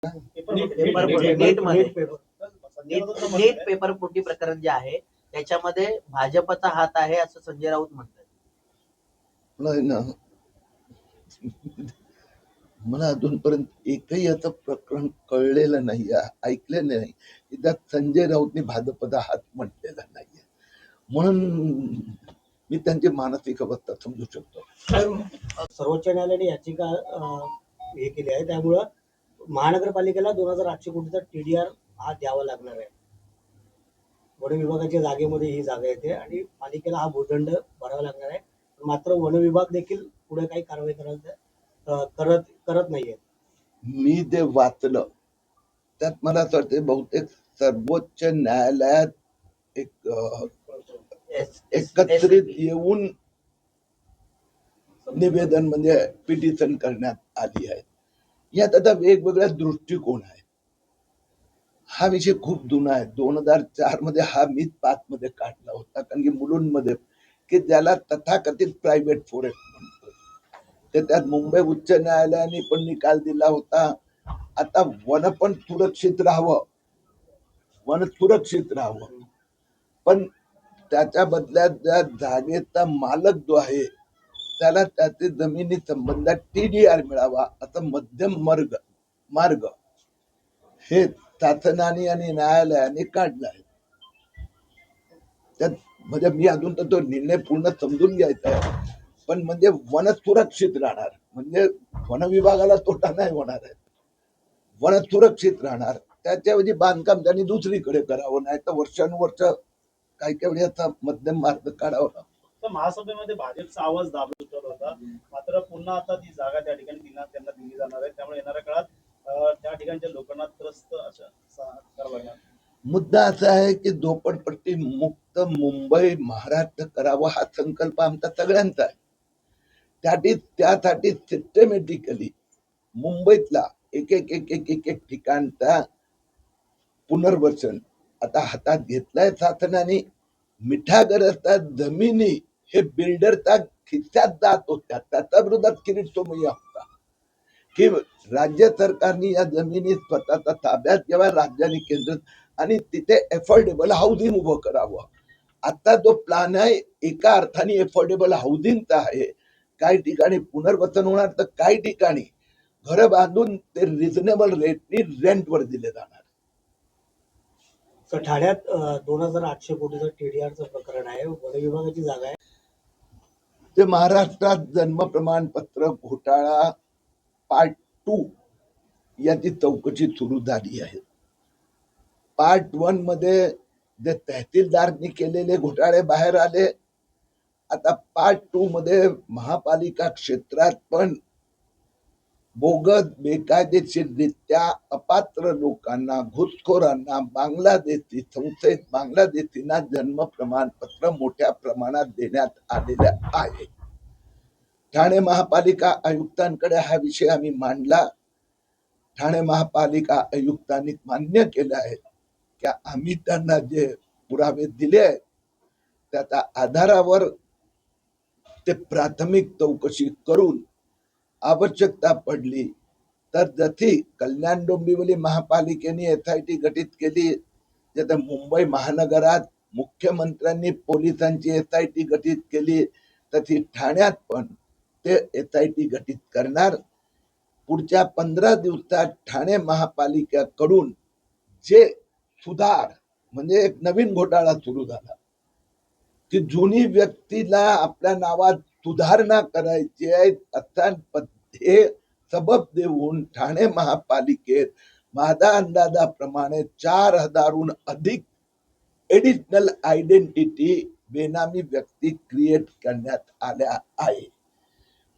नीट paper फुटी प्रकरण जे आहे त्याच्यामध्ये भाजपचा हात आहे असं संजय राऊत म्हणतात. नाही ना, मला अजूनपर्यंत एकही असं प्रकरण कळलेलं नाही, ऐकलेलं नाही की त्यात संजय राऊतने भाजपचा हात म्हटलेला नाहीये. म्हणून मी त्यांची मानसिक अवस्था समजू शकतो. सर्वोच्च न्यायालयाने याचिका हे केली आहे, त्यामुळं महानगरपालिकेला 2,800 कोटीचा TDR हा द्यावा लागणार आहे. वन विभागाच्या जागेमध्ये ही जागा येते आणि पालिकेला हा भूदंड भरावा लागणार आहे. मात्र वन विभाग देखील पुढे काही कारवाई करत नाहीये. मी ते वाचलं, त्यात मला असं वाटतं बहुतेक सर्वोच्च न्यायालयात एकत्रित येऊन निवेदन म्हणजे पिटिशन करण्यात आली आहे. यात आता वेगवेगळ्या दृष्टिकोन आहे. हा विषय खूप जुना आहे. 2004 मध्ये हा मीच 5 मध्ये काढला होता, कारण की मुलुंडमध्ये की ज्याला तथाकथित प्रायव्हेट फॉरेस्ट म्हणतो, ते त्यात मुंबई उच्च न्यायालयाने पण निकाल दिला होता. आता वन पण सुरक्षित राहावं, वन सुरक्षित राहावं, पण त्याच्या बदल्यात ज्या जागेचा मालक जो आहे त्याला त्याचे जमिनी संबंधात TDR मिळावा, असं मध्यम मार्ग हे शासनाने आणि न्यायालयाने काढला आहे. त्यात म्हणजे मी अजून तर तो निर्णय पूर्ण समजून घ्यायचा आहे, पण म्हणजे वन सुरक्षित राहणार, म्हणजे वन विभागाला तोटा नाही होणार आहे, वन सुरक्षित राहणार. त्याच्याऐवजी बांधकाम त्यांनी दुसरीकडे करावं, नाही तर वर्षानुवर्ष काही वेळी असा मध्यम मार्ग काढावा लागतो. तर महासभेमध्ये भाजपचा आवाज दाबत होता, मात्र पुन्हा आता ती जागा त्या ठिकाणी त्यांना दिली जाणार आहे, त्यामुळे येणाऱ्या काळात त्या ठिकाणच्या लोकांना त्रस्त अशा मुद्दा असा आहे की झोपडपट्टी मुक्त मुंबई महाराष्ट्र करावा हा संकल्प आमचा सगळ्यांचा आहे. त्यासाठी सिस्टमॅटिकली मुंबईतला एक एक एक एक एक एक ठिकाणचा पुनर्वसन आता हातात घेतलाय शासनाने. मिठागरच्या जमिनी हे बिल्डरच्या खिशात जात होत्या, त्याच्या विरोधात किरीट सोमय्या होता की राज्य सरकारने या जमिनी स्वतःच्या ताब्यात घ्याव्या, राज्याने केंद्र, आणि तिथे अफोर्डेबल हाऊसिंग उभं करावं. आता जो प्लॅन आहे एका अर्थाने अफोर्डेबल हाऊसिंगचा आहे. काही ठिकाणी पुनर्वसन होणार, तर काही ठिकाणी घर बांधून ते रिझनेबल रेटनी रेंटवर दिले जाणार. ठाण्यात 2,800 कोटीचं TDRचं प्रकरण आहे, वन विभागाची जागा आहे. ते महाराष्ट्रात जन्म प्रमाणपत्र घोटाळा पार्ट 2 याची चौकशी सुरू झाली आहे. पार्ट 1 मध्ये जे तहसीलदारनी केलेले घोटाळे बाहेर आले. आता पार्ट 2 मध्ये महापालिका क्षेत्रात पण बोगस बेकायदेशीररित्या अपात्र लोकांना, घुसखोरांना, बांगलादेशी संशयित बांगलादेशींना जन्म प्रमाणपत्र मोठ्या प्रमाणात देण्यात आलेले आहे. ठाणे महापालिका आयुक्तांकडे हा विषय आम्ही मांडला. ठाणे महापालिका आयुक्तांनी मान्य केलं आहे की आम्ही त्यांना जे पुरावे दिले आहेत त्याच्या आधारावर ते प्राथमिक चौकशी करून आवश्यकता पडली तर जशी कल्याण डोंबिवली महापालिकेने SIT गठीत केली, जसं मुंबई महानगरात मुख्यमंत्र्यांनी पोलिसांची SIT गठीत केली, तशी ठाण्यात पण ते SIT गठीत करणार. पुढच्या 15 दिवसात ठाणे महापालिकेकडून जे सुधार म्हणजे एक नवीन घोटाळा सुरू झाला की जुनी व्यक्तीला आपल्या नावात सुधारणा करायची आहे, हे सबब देऊन ठाणे महापालिकेत माझ्या अंदाजाप्रमाणे 4,000हून अधिक एडिशनल आयडेंटिटी बेनामी व्यक्ती क्रिएट करण्यात आल्या आहे.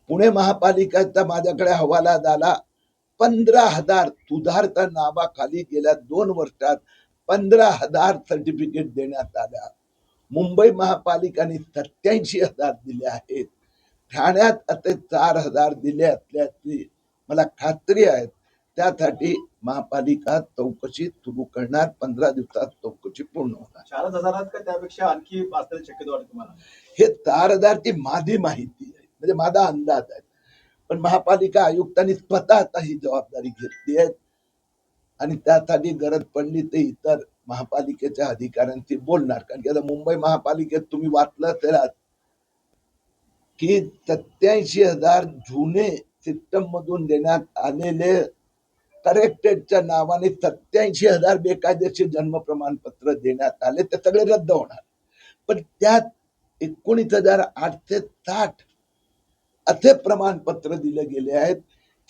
पुणे महापालिकेचा माझ्याकडे हवाला झाला. 15,000 सुधारता नावाखाली गेल्या 2 वर्षात 15,000 सर्टिफिकेट देण्यात आल्या. मुंबई महापालिकेने 87,000 दिले आहेत. ठाण्यात असे 4,000 दिले असल्याची मला खात्री आहे. त्यासाठी महापालिका चौकशी सुरू करणार. 15 दिवसात चौकशी पूर्ण होणार. 4,000 का त्यापेक्षा आणखी असण्याची शक्यता वाटते तुम्हाला? हे 4,000 ची माझी माहिती आहे, म्हणजे माझा अंदाज आहे, पण महापालिका आयुक्तांनी स्वतः ही जबाबदारी घेतली आहे. आणि त्यासाठी गरज पडली तर इतर महापालिकेच्या अधिकाऱ्यांशी बोलणार. कारण की आता मुंबई महापालिकेत तुम्ही वाचलं असेल आज की 87,000 जुने सिस्टम मधून देण्यात आलेले करेक्टेडच्या नावाने 87,000 बेकायदेशीर जन्म प्रमाणपत्र देण्यात आले, ते सगळे रद्द होणार. पण त्यात 19,860 असे प्रमाणपत्र दिले गेले आहेत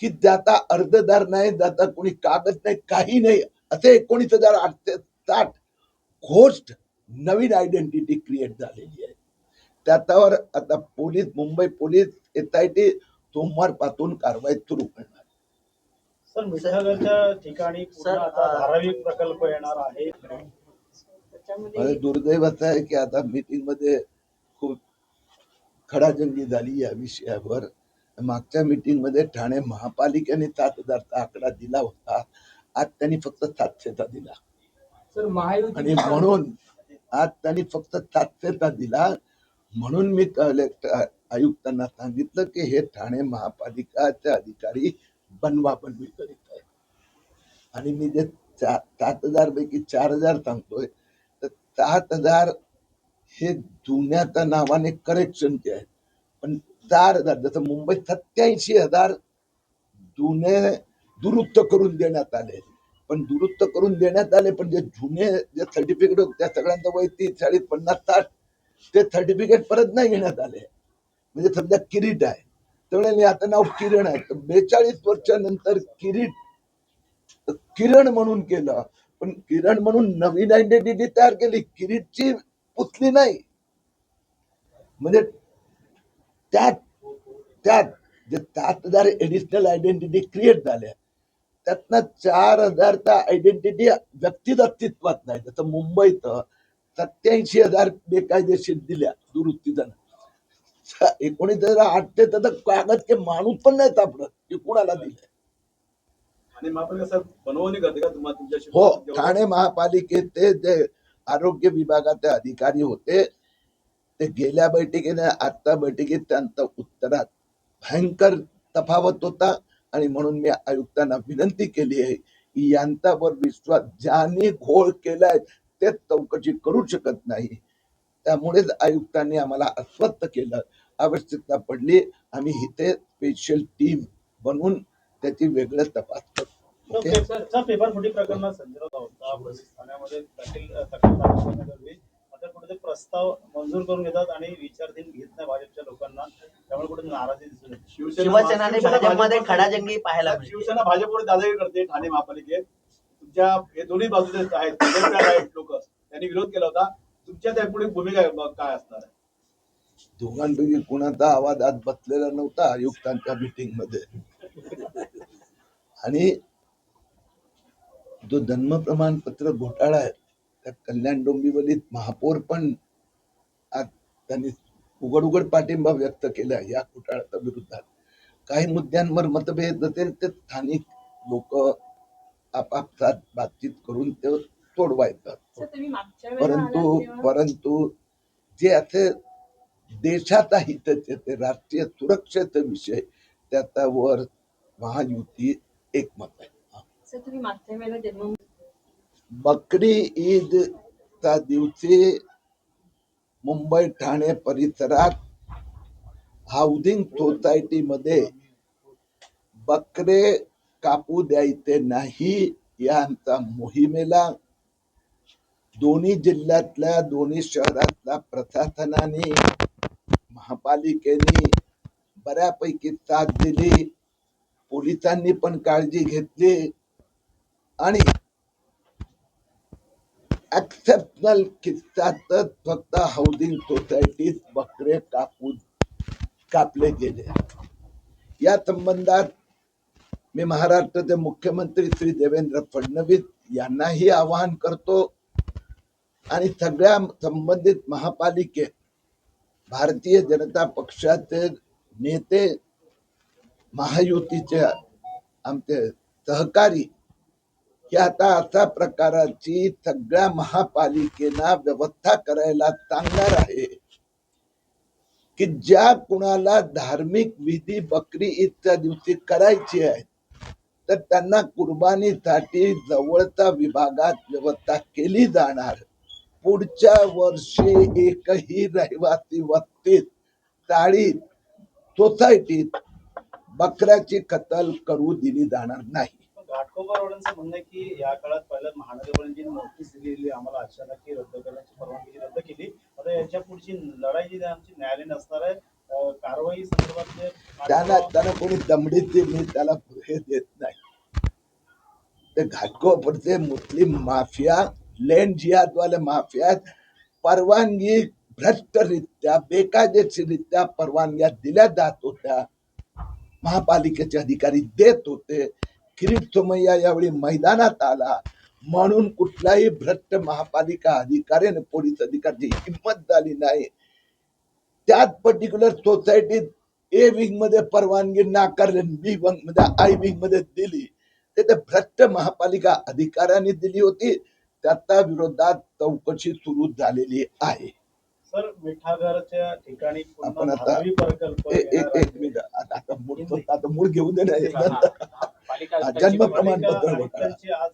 की ज्याचा अर्जदार नाही, ज्याचा कोणी कागद नाही, काही नाही, असे 19,860 घोस्ट नवीन आयडेंटिटी क्रिएट झालेली आहे. त्याच्यावर आता पोलीस, मुंबई पोलीस, SIT सोमवारपासून कारवाई सुरू करणार. सर मिठागरच्या ठिकाणी पुन्हा आता धारावी प्रकल्प येणार आहे. मला दुर्दैव असं आहे की आता मीटिंग मध्ये खूप खडाजंगी झाली या विषयावर. मागच्या मीटिंग मध्ये ठाणे महापालिकेने 7,000चा आकडा दिला होता, आज त्यांनी फक्त 700चा दिला. सर महायुती आणि म्हणून आज त्यांनी फक्त 700चा दिला. म्हणून मी कलेक्टर आयुक्तांना सांगितलं की हे ठाणे महापालिकाचे अधिकारी बनवाबनवी करीत आहेत. आणि मी जे 7,000 पैकी 4,000 सांगतोय, तर 7,000 हे जुन्याच्या नावाने करेक्शनचे आहेत. पण 4,000 जसं मुंबईत 87,000 जुने दुरुस्त करून देण्यात आले, पण दुरुस्त करून देण्यात आले, पण जे जुने जे सर्टिफिकेट होते त्या सगळ्यांचं वय 30, 40, 50, 60 ते सर्टिफिकेट परत नाही घेण्यात आले. म्हणजे समजा किरीट आहे, त्यामुळे आता नाव किरण आहे, तर 42 वर्षानंतर किरण म्हणून केलं, पण किरण म्हणून नवीन आयडेंटिटी तयार केली, किरीटची पुसली नाही. म्हणजे त्यात त्यात जे 7,000 एडिशनल आयडेंटिटी क्रिएट झाल्या, त्यातनं 4,000चा आयडेंटिटी व्यक्तीच अस्तित्वात नाही. जसं मुंबईत 87,000 बेकायदेशीर दिल्या दुरुस्तीचा. 19,800 तर कागद के माणूस पण नाही सापडत की कुणाला दिले. आणि महापालिका साहेब बनवणी करते का तुम्हाला तुमच्याशी? हो, ठाणे महापालिकेचे जे आरोग्य विभागाचे अधिकारी होते, ते गेल्या बैठकीने आजच्या बैठकीत त्यांचं उत्तरात भयंकर तफावत होता. आणि म्हणून मी आयुक्तांना विनंती केली आहे की यांच्यावर विश्वास, ज्यांनी घोळ केलाय ते चौकशी करू शकत नाही. त्यामुळेच आयुक्तांनी आम्हाला अस्वस्थ केलं. आवश्यकता पडली आम्ही इथे स्पेशल टीम बनवून त्याची वेगळं तपास करू. ओके. पेपर फुटी प्रकरणात संजय राऊत होता पोलीस ठाण्यामध्ये तक्रार दाखल करण्यापूर्वी मात्र कुठे प्रस्ताव मंजूर करून घेतात आणि विचारधीन घेत नाही भाजपच्या लोकांना, त्यामुळे कुठे नाराजी दिसून येते. शिवसेना आणि भाजपमध्ये खडाजंगी पाहायला मिळते. शिवसेना भाजपवर दादागिरी करते ठाणे महापालिकेत. तुमच्या हे दोन्ही बाजूचे आहेत लोक, त्यांनी विरोध केला होता. तुमच्या त्यापुढे भूमिका काय असणार आहे? दोघांपैकी कुणाचा आवाज आज बसलेला नव्हता आयुक्तांच्या मीटिंग मध्ये. आणि जो जन्म प्रमाणपत्र घोटाळा आहे, त्या कल्याण डोंबिवलीत महापौर पण आज त्यांनी उघड पाठिंबा व्यक्त केला या घोटाळ्याच्या विरोधात. काही मुद्द्यांवर मतभेद असेल ते स्थानिक लोक आपापसात बातचीत करून ते सोडवायचं. परंतु जे असे देशाचा हिताचे, ते राष्ट्रीय सुरक्षेचा विषय, त्याच्यावर महायुती एकमत आहे. तुम्ही मागच्या वेळेला जन्म बकरी ईदच्या दिवशी मुंबई ठाणे परिसरात हाऊसिंग सोसायटी मध्ये बकरे कापू द्यायचे नाही यांचा मोहिमेला दोन्ही जिल्ह्यातल्या, दोन्ही शहरातल्या प्रशासनाने, महापालिकेने बऱ्यापैकी साथ दिली. पोलिसांनी पण काळजी घेतली आणि एक्सेप्शनल किस्सातच फक्त हाऊसिंग सोसायटीत बकरे कापले गेले. या संबंधात मी महाराष्ट्राचे मुख्यमंत्री श्री देवेंद्र फडणवीस यांनाही आवाहन करतो आणि सगळ्या संबंधित महापालिकेत भारतीय जनता पक्षाचे नेते, महायुतीचे आमचे सहकारी, की आता अशा प्रकारची सगळ्या महापालिकेला व्यवस्था करायला सांगणार आहे की ज्या कुणाला धार्मिक विधी बकरी ईदच्या दिवशी करायची आहे तर त्यांना कुर्बानीसाठी जवळच्या विभागात व्यवस्था केली जाणार. पुढच्या वर्षी एकही रहिवासी वस्तीत, चाळीत, सोसायटीत बकऱ्याची कत्तल करू दिली जाणार नाही. घाटकोपरवाड्यांचं म्हणणं आहे की या काळात पहिल्या महानगरपालिकेने नोटीस दिलेली आम्हाला अचानक की रद्द करण्याची परवानगी रद्द केली. आता याच्या पुढची लढाई जी आमची न्यायालयीन असणार आहे, कारवाई संदर्भातले त्यांना कोणी दमडीत दिली त्याला हे देत नाही. ते घाटकोपरचे मुस्लिम माफिया, लँड जिहादवाले माफिया परवानगी भ्रष्टरित्या, बेकायदेशीररित्या परवानग्या दिल्या जात होत्या. महापालिकेचे अधिकारी देत होते. किरीट सोमय्या यावेळी मैदानात आला म्हणून कुठल्याही भ्रष्ट महापालिका अधिकाऱ्याने, पोलीस अधिकाऱ्याची हिंमत झाली नाही. त्याच पर्टिक्युलर सोसायटीत ए विंग मध्ये परवानगी नाकारली, बी विंग मध्ये, आय विंग मध्ये दिली. ते भ्रष्ट महापालिका अधिकाऱ्यांनी दिली होती. त्याच्या विरोधात चौकशी सुरू झालेली आहे. सर, मिठागरच्या ठिकाणी आपण पुन्हा आता धारावी प्रकल्प एक येणार आहे. मिनिट, आता मूळ घेऊ दे ना. पालिका जन्म प्रमाणपत्र पालिका बघा. आयुक्तांची आज